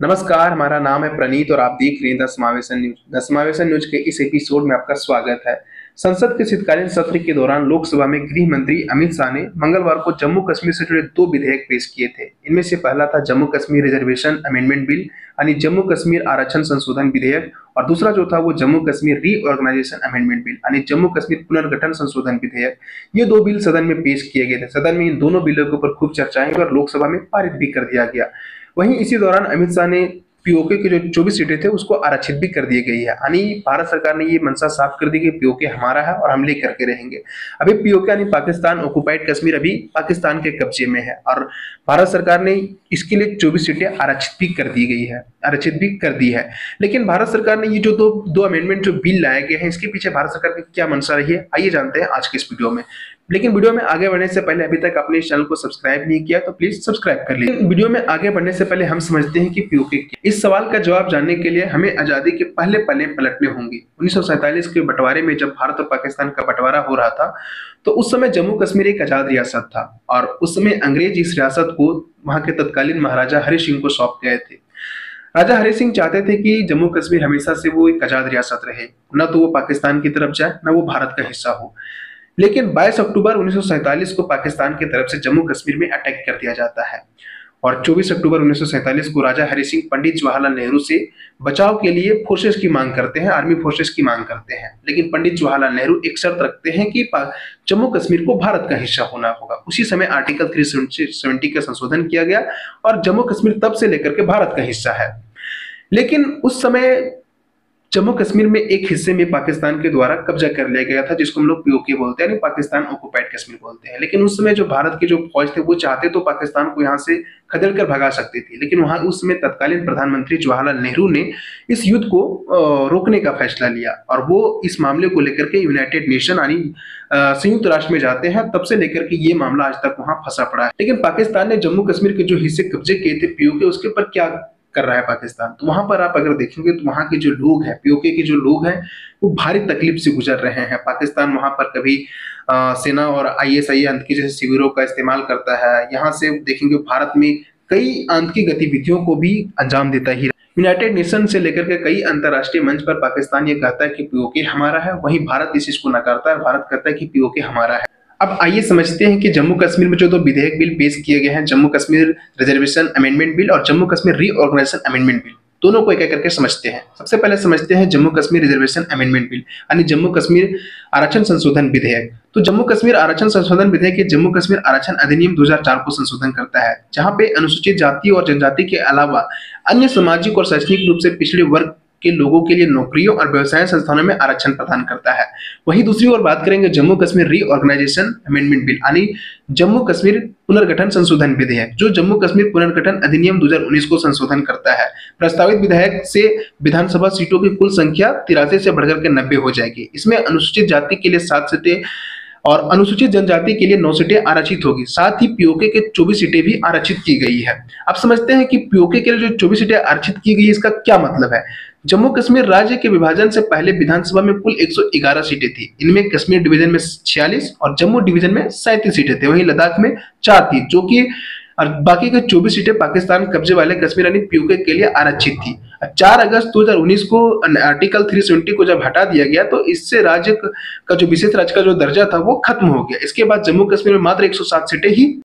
नमस्कार, हमारा नाम है प्रणीत और आप देख रहे हैं द समावेशन न्यूज। द समावेशन न्यूज के इस एपिसोड में आपका स्वागत है। संसद के शीतकालीन सत्र के दौरान लोकसभा में गृह मंत्री अमित शाह ने मंगलवार को जम्मू कश्मीर से जुड़े दो विधेयक पेश किए थे। इनमें से पहला था Jammu Kashmir reservation amendment bill यानी जम्मू कश्मीर आरक्षण संशोधन विधेयक, और दूसरा जो था वो Jammu Kashmir reorganisation amendment bill यानी जम्मू कश्मीर पुनर्गठन संशोधन विधेयक। ये दो बिल सदन में पेश किए गए थे। सदन में इन दोनों बिलों के ऊपर खूब चर्चाएं हुई और लोकसभा में पारित भी कर दिया गया। वहीं इसी दौरान अमित शाह ने पीओके के जो 24 सीटें थे उसको आरक्षित भी कर दिए गई है, यानी भारत सरकार ने ये मंशा साफ कर दी कि पीओके हमारा है और हम लेकर के रहेंगे। अभी पीओके यानी पाकिस्तान ऑक्युपाइड कश्मीर अभी पाकिस्तान के कब्जे में है और भारत सरकार ने इसके लिए 24 सीटें आरक्षित भी कर दी है। लेकिन भारत सरकार ने ये जो दो अमेंडमेंट जो बिल लाए गए हैं, इसके पीछे भारत सरकार की क्या मंशा रही है, आइए जानते हैं आज के इस वीडियो में। लेकिन वीडियो में आगे बढ़ने से पहले अभी तक आपने इस चैनल को सब्सक्राइब नहीं किया तो प्लीज सब्सक्राइब कर लीजिए। वीडियो में आगे बढ़ने से पहले हम समझते हैं कि पीओके क्या। इस सवाल का जवाब जानने के लिए हमें आजादी के पहले पन्ने पलटने होंगे। 1947 के बंटवारे में जब भारत और पाकिस्तान का बंटवारा हो रहा था तो उस समय जम्मू कश्मीर एक आजाद रियासत था और उस समय अंग्रेज इस रियासत को वहां के तत्कालीन महाराजा हरि सिंह को सौंप गए थे। राजा हरि सिंह चाहते थे कि जम्मू कश्मीर हमेशा से वो एक आजाद रियासत रहे, न तो वो पाकिस्तान की तरफ जाए न वो भारत का हिस्सा हो। लेकिन 22 अक्टूबर 1947 को पाकिस्तान की तरफ से जम्मू कश्मीर में अटैक कर दिया जाता है और 24 अक्टूबर 1947 को राजा हरि सिंह पंडित जवाहरलाल नेहरू से बचाव के लिए फोर्सेस की मांग करते हैं, आर्मी फोर्सेस की मांग करते हैं। लेकिन पंडित जवाहरलाल नेहरू एक शर्त रखते हैं कि जम्मू कश्मीर को भारत का हिस्सा होना होगा। उसी समय आर्टिकल 370 का संशोधन किया गया और जम्मू कश्मीर तब से लेकर के भारत का हिस्सा है। लेकिन उस समय जम्मू कश्मीर में एक हिस्से में पाकिस्तान के द्वारा कब्जा कर लिया गया था, जिसको हम लोग पीओके बोलते हैं, यानी पाकिस्तान ऑक्युपाइड कश्मीर बोलते हैं। लेकिन उस समय जो भारत की जो फौज थे वो चाहते तो पाकिस्तान को यहाँ से खदेड़ कर भगा सकती थी, लेकिन वहां उस समय तत्कालीन प्रधानमंत्री जवाहरलाल नेहरू ने इस युद्ध को रोकने का फैसला लिया और वो इस मामले को लेकर के यूनाइटेड नेशन यानी संयुक्त राष्ट्र में जाते हैं। तब से लेकर के ये मामला आज तक वहां फंसा पड़ा है। लेकिन पाकिस्तान ने जम्मू कश्मीर के जो हिस्से कब्जे किए थे पीओके, उसके ऊपर क्या कर रहा है पाकिस्तान, तो वहां पर आप अगर देखेंगे तो वहां के जो लोग हैं, पीओके के जो लोग हैं, वो भारी तकलीफ से गुजर रहे हैं। पाकिस्तान वहां पर कभी सेना और आईएसआई आतंकी जैसे शिविरों का इस्तेमाल करता है। यहाँ से देखेंगे भारत में कई आतंकी गतिविधियों को भी अंजाम देता ही। यूनाइटेड नेशन से लेकर के कई अंतरराष्ट्रीय मंच पर पाकिस्तान ये कहता है कि पीओके हमारा है, वहीं भारत इस चीज को नकारता है। भारत कहता है कि पीओके हमारा है। अब आइए समझते हैं कि जम्मू कश्मीर में जो दो विधेयक बिल पेश किए गए हैं, Jammu Kashmir reservation amendment bill और Jammu Kashmir reorganisation amendment bill, दोनों को एक एक करके समझते हैं। सबसे पहले समझते हैं Jammu Kashmir reservation amendment bill यानी जम्मू कश्मीर आरक्षण संशोधन विधेयक। तो जम्मू कश्मीर आरक्षण संशोधन विधेयक जम्मू कश्मीर आरक्षण अधिनियम 2004 को संशोधन करता है, जहां पे अनुसूचित जाति और जनजाति के अलावा अन्य सामाजिक और शैक्षणिक रूप से पिछड़े वर्ग के लोगों के लिए नौकरियों और व्यवसाय संस्थानों में आरक्षण प्रदान करता है। वहीं दूसरी ओर बात करेंगे Jammu Kashmir reorganisation amendment bill यानी जम्मू कश्मीर पुनर्गठन संशोधन विधेयक, जो जम्मू कश्मीर पुनर्गठन अधिनियम 2019 को संशोधन करता है। प्रस्तावित विधेयक से विधानसभा सीटों की कुल संख्या 83 से बढ़कर के 90 हो जाएगी। इसमें अनुसूचित जाति के लिए 7 सीटें और अनुसूचित जनजाति के लिए 9 सीटें आरक्षित होगी। साथ ही पीओके के 24 सीटें भी आरक्षित की गई है। अब समझते हैं कि पीओके के लिए जो 24 सीटें आरक्षित की गई, इसका क्या मतलब है। जम्मू कश्मीर राज्य के विभाजन से पहले विधानसभा में कुल 111 सीटें थी। इनमें कश्मीर डिवीजन में 46 और जम्मू डिवीजन में 37 सीटें थी। वहीं लद्दाख में 4 थी, जो कि और बाकी के 24 सीटें पाकिस्तान कब्जे वाले कश्मीर यानी पीओके के लिए आरक्षित थी। 4 अगस्त 2019 को आर्टिकल 370 को जब हटा दिया गया तो इससे राज्य का जो विशेष राज्य का जो दर्जा था वो खत्म हो गया। इसके बाद जम्मू कश्मीर में मात्र 107 सीटें ही